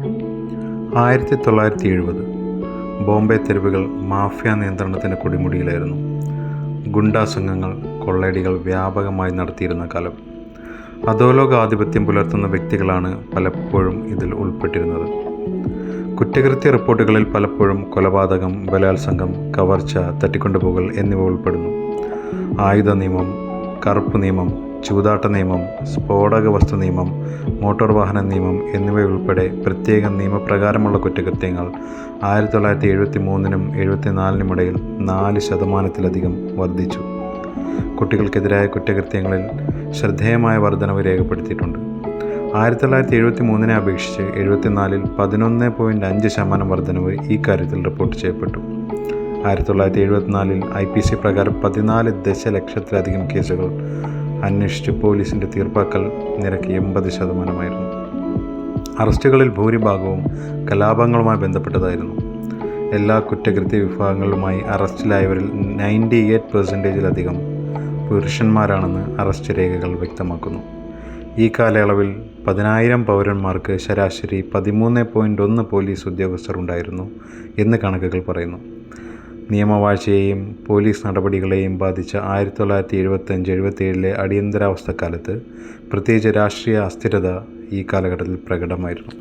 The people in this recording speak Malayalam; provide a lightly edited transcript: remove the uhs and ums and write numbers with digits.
1970 ബോംബെ തെരുവുകൾ മാഫിയ നിയന്ത്രണത്തിൻ്റെ കൊടുമുടിയിലായിരുന്നു. ഗുണ്ടാ സംഘങ്ങൾ, കൊള്ളയടികൾ വ്യാപകമായി നടത്തിയിരുന്ന കാലം. അധോലോക ആധിപത്യം പുലർത്തുന്ന വ്യക്തികളാണ് പലപ്പോഴും ഇതിൽ ഉൾപ്പെട്ടിരുന്നത്. കുറ്റകൃത്യ റിപ്പോർട്ടുകളിൽ പലപ്പോഴും കൊലപാതകം, ബലാത്സംഗം, കവർച്ച, തട്ടിക്കൊണ്ടുപോകൽ എന്നിവ ഉൾപ്പെടുന്നു. ആയുധ നിയമം, കറുപ്പ് നിയമം, ചൂതാട്ട നിയമം, സ്ഫോടക വസ്തു നിയമം, മോട്ടോർ വാഹന നിയമം എന്നിവയുൾപ്പെടെ പ്രത്യേക നിയമപ്രകാരമുള്ള കുറ്റകൃത്യങ്ങൾ 1973-നും 1974-നും 4% വർദ്ധിച്ചു. കുട്ടികൾക്കെതിരായ കുറ്റകൃത്യങ്ങളിൽ ശ്രദ്ധേയമായ വർധനവ് രേഖപ്പെടുത്തിയിട്ടുണ്ട്. 1973-നെ അപേക്ഷിച്ച് 1974-ൽ 11.5% വർധനവ് ഈ കാര്യത്തിൽ റിപ്പോർട്ട് ചെയ്യപ്പെട്ടു. 1974-ൽ IPC പ്രകാരം 14 ദശലക്ഷത്തിലധികം കേസുകൾ അന്വേഷിച്ച് പോലീസിൻ്റെ തീർപ്പാക്കൽ നിരക്ക് 80%. അറസ്റ്റുകളിൽ ഭൂരിഭാഗവും കലാപങ്ങളുമായി ബന്ധപ്പെട്ടതായിരുന്നു. എല്ലാ കുറ്റകൃത്യ വിഭാഗങ്ങളുമായി അറസ്റ്റിലായവരിൽ 98%-ലധികം പുരുഷന്മാരാണെന്ന് അറസ്റ്റ് രേഖകൾ വ്യക്തമാക്കുന്നു. ഈ കാലയളവിൽ 10,000 പൗരന്മാർക്ക് ശരാശരി 13.1 പോലീസ് ഉദ്യോഗസ്ഥർ ഉണ്ടായിരുന്നു എന്ന് കണക്കുകൾ പറയുന്നു. നിയമവാഴ്ചയെയും പോലീസ് നടപടികളെയും ബാധിച്ച 1975-77-ലെ അടിയന്തരാവസ്ഥക്കാലത്ത് പ്രത്യേകിച്ച് രാഷ്ട്രീയ അസ്ഥിരത ഈ കാലഘട്ടത്തിൽ പ്രകടമായിരുന്നു.